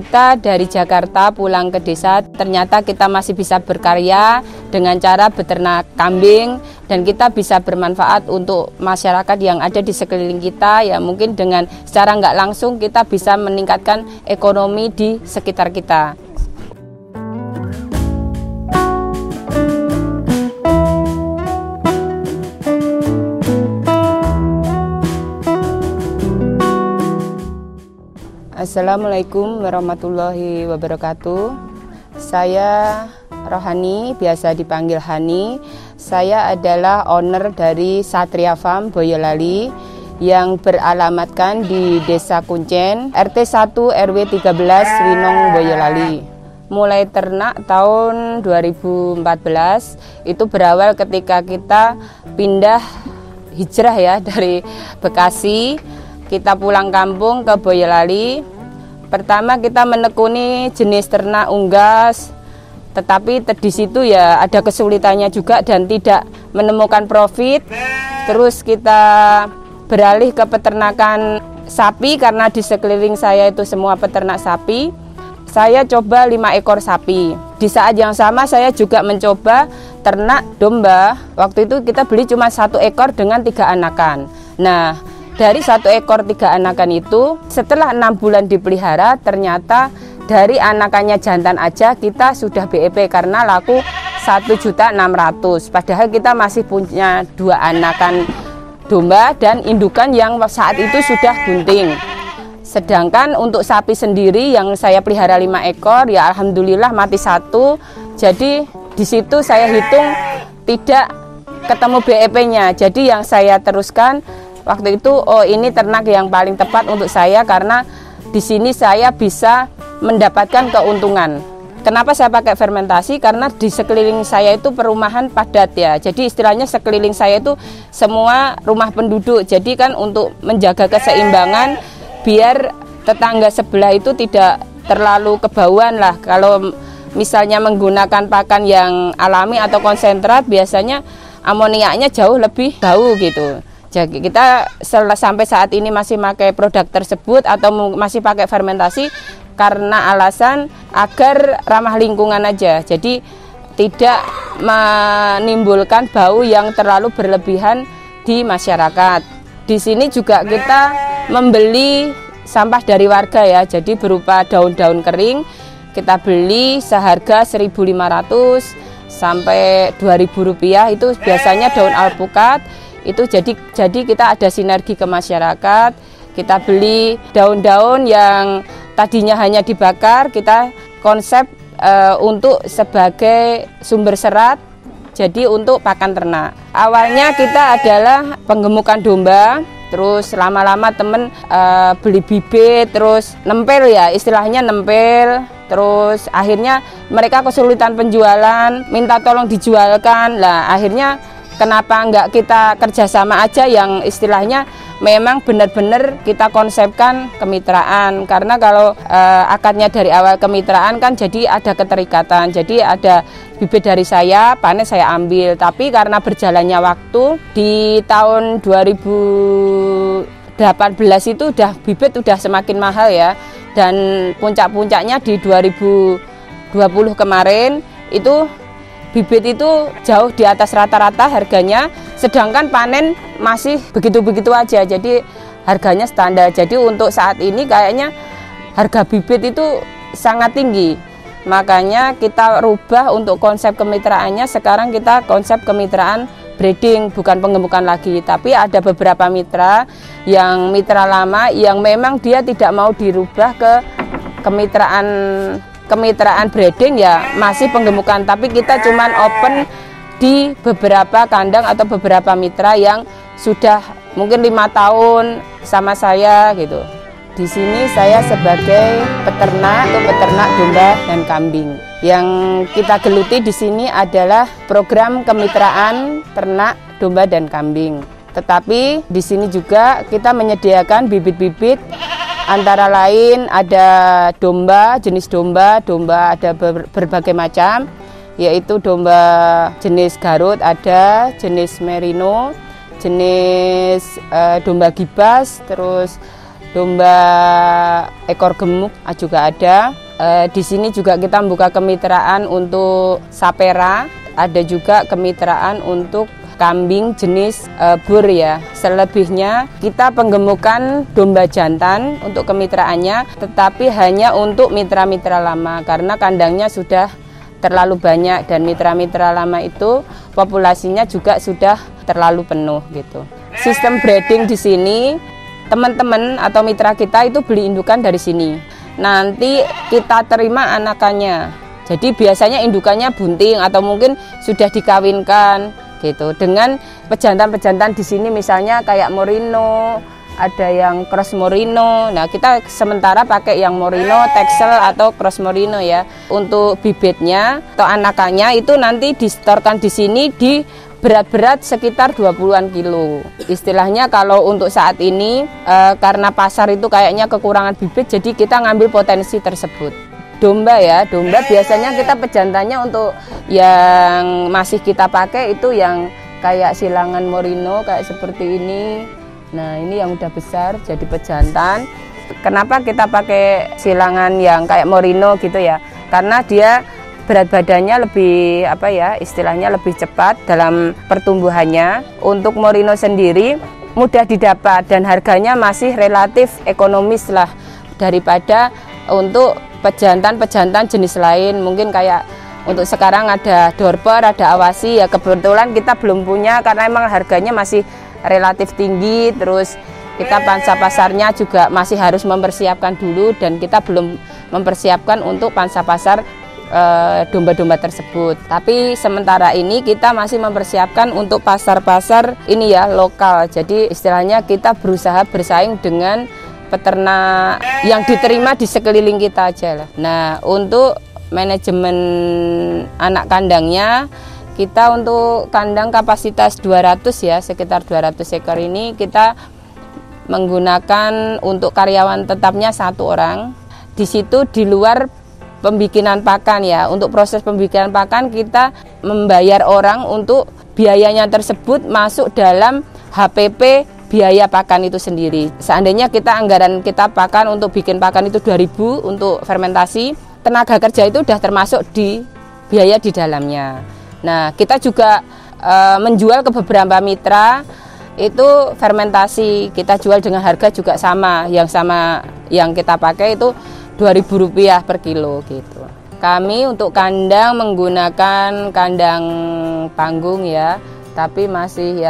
kita dari Jakarta pulang ke desa, ternyata kita masih bisa berkarya dengan cara beternak kambing, dan kita bisa bermanfaat untuk masyarakat yang ada di sekeliling kita. Ya mungkin dengan secara nggak langsung kita bisa meningkatkan ekonomi di sekitar kita. Assalamualaikum warahmatullahi wabarakatuh. Saya Rohani, biasa dipanggil Hani. Saya adalah owner dari Satria Farm Boyolali yang beralamatkan di Desa Kuncen, RT 1 RW 13 Winong Boyolali. Mulai ternak tahun 2014, itu berawal ketika kita pindah hijrah ya dari Bekasi. Kita pulang kampung ke Boyolali. Pertama kita menekuni jenis ternak unggas, tetapi di situ ya ada kesulitannya juga dan tidak menemukan profit. Terus kita beralih ke peternakan sapi karena di sekeliling saya itu semua peternak sapi. Saya coba 5 ekor sapi. Di saat yang sama saya juga mencoba ternak domba. Waktu itu kita beli cuma 1 ekor dengan 3 anakan. Nah, dari 1 ekor 3 anakan itu, setelah 6 bulan dipelihara, ternyata dari anakannya jantan aja kita sudah BEP karena laku 1.600.000. Padahal kita masih punya 2 anakan domba dan indukan yang saat itu sudah bunting. Sedangkan untuk sapi sendiri yang saya pelihara 5 ekor, ya alhamdulillah mati 1. Jadi di situ saya hitung tidak ketemu BEP-nya. Jadi yang saya teruskan waktu itu, oh ini ternak yang paling tepat untuk saya karena di sini saya bisa mendapatkan keuntungan. Kenapa saya pakai fermentasi? Karena di sekeliling saya itu perumahan padat ya. Jadi istilahnya sekeliling saya itu semua rumah penduduk. Jadi kan untuk menjaga keseimbangan biar tetangga sebelah itu tidak terlalu kebauan lah. Kalau misalnya menggunakan pakan yang alami atau konsentrat, biasanya amoniaknya jauh lebih bau gitu. Jadi kita sampai saat ini masih pakai produk tersebut atau masih pakai fermentasi karena alasan agar ramah lingkungan aja. Jadi tidak menimbulkan bau yang terlalu berlebihan di masyarakat. Di sini juga kita membeli sampah dari warga ya. Jadi berupa daun-daun kering kita beli seharga 1.500 sampai 2.000 rupiah. Itu biasanya daun alpukat. Itu jadi kita ada sinergi ke masyarakat. Kita beli daun-daun yang tadinya hanya dibakar, kita konsep untuk sebagai sumber serat, jadi untuk pakan ternak. Awalnya kita adalah penggemukan domba, terus lama-lama temen beli bibit, terus nempel ya, istilahnya nempel. Terus akhirnya mereka kesulitan penjualan, minta tolong dijualkan. Lah akhirnya kenapa enggak kita kerjasama aja yang istilahnya memang benar-benar kita konsepkan kemitraan. Karena kalau akadnya dari awal kemitraan kan jadi ada keterikatan. Jadi ada bibit dari saya, panen saya ambil. Tapi karena berjalannya waktu di tahun 2018 itu bibit udah semakin mahal ya. Dan puncak-puncaknya di 2020 kemarin itu bibit itu jauh di atas rata-rata harganya, sedangkan panen masih begitu-begitu aja, jadi harganya standar. Jadi untuk saat ini kayaknya harga bibit itu sangat tinggi, makanya kita rubah untuk konsep kemitraannya. Sekarang kita konsep kemitraan breeding, bukan penggemukan lagi, tapi ada beberapa mitra yang mitra lama yang memang dia tidak mau dirubah ke kemitraan breeding ya masih penggemukan, tapi kita cuman open di beberapa kandang atau beberapa mitra yang sudah mungkin 5 tahun sama saya gitu. Di sini saya sebagai peternak atau peternak domba dan kambing. Yang kita geluti di sini adalah program kemitraan ternak domba dan kambing. Tetapi di sini juga kita menyediakan bibit-bibit. Antara lain ada domba, jenis domba ada berbagai macam, yaitu domba jenis Garut ada, jenis Merino, jenis domba Gibas, terus domba ekor gemuk juga ada. Di sini juga kita membuka kemitraan untuk sapera, ada juga kemitraan untuk kambing jenis bur ya. Selebihnya kita penggemukan domba jantan untuk kemitraannya, tetapi hanya untuk mitra-mitra lama karena kandangnya sudah terlalu banyak dan mitra-mitra lama itu populasinya juga sudah terlalu penuh gitu. Sistem breeding di sini teman-teman atau mitra kita itu beli indukan dari sini. Nanti kita terima anakannya. Jadi biasanya indukannya bunting atau mungkin sudah dikawinkan gitu. Dengan pejantan-pejantan di sini misalnya kayak Merino, ada yang cross Merino. Nah, kita sementara pakai yang Merino, Texel atau cross Merino ya. Untuk bibitnya atau anakannya itu nanti distorkan di sini di berat-berat sekitar 20-an kilo. Istilahnya kalau untuk saat ini karena pasar itu kayaknya kekurangan bibit, jadi kita ngambil potensi tersebut. Domba ya, domba biasanya kita pejantannya untuk yang masih kita pakai itu yang kayak silangan Merino kayak seperti ini. Nah, ini yang udah besar jadi pejantan. Kenapa kita pakai silangan yang kayak Merino gitu ya? Karena dia berat badannya lebih istilahnya lebih cepat dalam pertumbuhannya. Untuk Merino sendiri mudah didapat dan harganya masih relatif ekonomis lah daripada untuk pejantan-pejantan jenis lain. Mungkin kayak untuk sekarang ada Dorper, ada Awasi ya, kebetulan kita belum punya karena emang harganya masih relatif tinggi. Terus kita pangsa pasarnya juga masih harus mempersiapkan dulu dan kita belum mempersiapkan untuk pangsa pasar domba-domba tersebut. Tapi sementara ini kita masih mempersiapkan untuk pasar-pasar ini ya, lokal. Jadi istilahnya kita berusaha bersaing dengan peternak yang diterima di sekeliling kita aja lah. Nah, untuk manajemen anak kandangnya, kita untuk kandang kapasitas 200 ya, sekitar 200 ekor ini kita menggunakan untuk karyawan tetapnya 1 orang. Di situ di luar pembikinan pakan ya, untuk proses pembikinan pakan kita membayar orang untuk biayanya tersebut masuk dalam HPP biaya pakan itu sendiri. Seandainya kita anggaran kita pakan untuk bikin pakan itu 2.000 untuk fermentasi, tenaga kerja itu sudah termasuk di biaya di dalamnya. Nah, kita juga menjual ke beberapa mitra itu fermentasi, kita jual dengan harga juga sama yang kita pakai itu Rp2.000 per kilo gitu. Kami untuk kandang menggunakan kandang panggung ya, tapi masih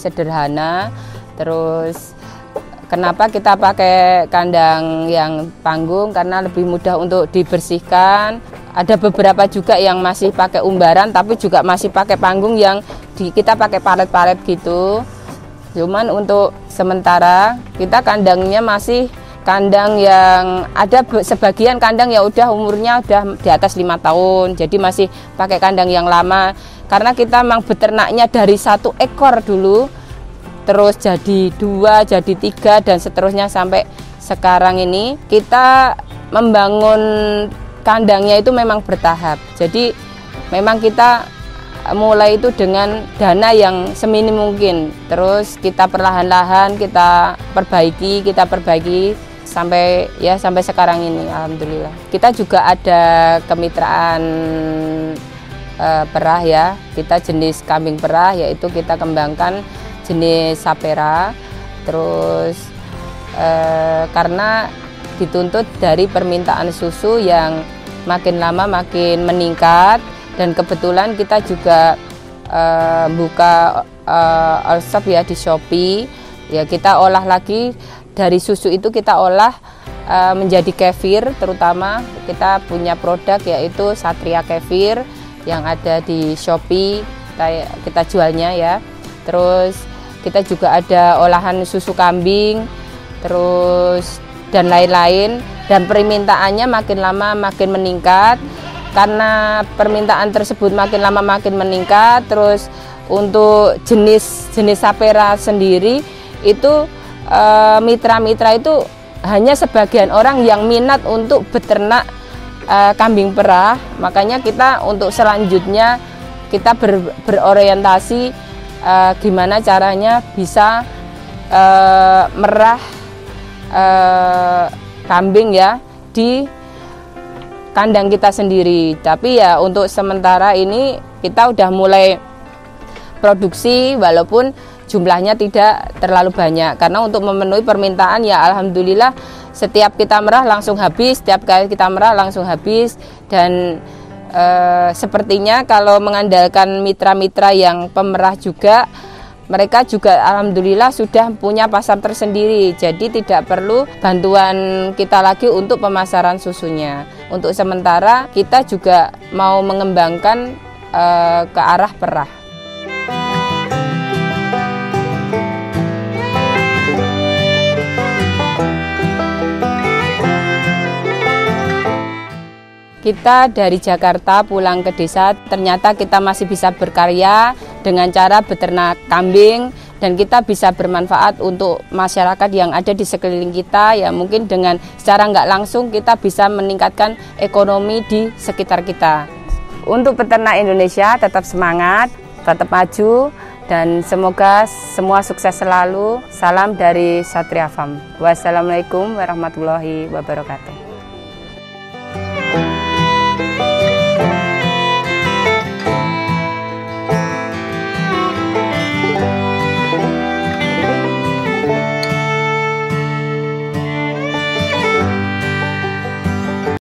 sederhana. Terus kenapa kita pakai kandang yang panggung? Karena lebih mudah untuk dibersihkan. Ada beberapa juga yang masih pakai umbaran, tapi juga masih pakai panggung yang kita pakai palet-palet gitu. Cuman untuk sementara kita kandangnya masih kandang yang ada sebagian kandang ya udah umurnya udah di atas 5 tahun, jadi masih pakai kandang yang lama karena kita memang beternaknya dari 1 ekor dulu terus jadi 2, jadi 3 dan seterusnya sampai sekarang ini. Kita membangun kandangnya itu memang bertahap, jadi memang kita mulai itu dengan dana yang seminim mungkin, terus kita perlahan-lahan kita perbaiki sampai sekarang ini alhamdulillah. Kita juga ada kemitraan perah ya, kita jenis kambing perah yaitu kita kembangkan jenis sapera. Terus karena dituntut dari permintaan susu yang makin lama makin meningkat dan kebetulan kita juga buka all shop ya di Shopee ya, kita olah lagi. Dari susu itu kita olah menjadi kefir, terutama kita punya produk yaitu Satria Kefir yang ada di Shopee, kita jualnya ya. Terus kita juga ada olahan susu kambing, terus dan lain-lain, dan permintaannya makin lama makin meningkat. Karena permintaan tersebut makin lama makin meningkat, terus untuk jenis sapera sendiri itu mitra-mitra itu hanya sebagian orang yang minat untuk beternak kambing perah. Makanya kita untuk selanjutnya kita berorientasi gimana caranya bisa merah kambing ya di kandang kita sendiri. Tapi ya untuk sementara ini kita udah mulai produksi walaupun jumlahnya tidak terlalu banyak, karena untuk memenuhi permintaan ya alhamdulillah setiap kita merah langsung habis, setiap kali kita merah langsung habis. Dan sepertinya kalau mengandalkan mitra-mitra yang pemerah juga, mereka juga alhamdulillah sudah punya pasar tersendiri, jadi tidak perlu bantuan kita lagi untuk pemasaran susunya. Untuk sementara kita juga mau mengembangkan ke arah perah. Kita dari Jakarta pulang ke desa, ternyata kita masih bisa berkarya dengan cara beternak kambing, dan kita bisa bermanfaat untuk masyarakat yang ada di sekeliling kita. Ya mungkin dengan secara nggak langsung kita bisa meningkatkan ekonomi di sekitar kita. Untuk peternak Indonesia tetap semangat, tetap maju, dan semoga semua sukses selalu. Salam dari Satria Farm. Wassalamualaikum warahmatullahi wabarakatuh.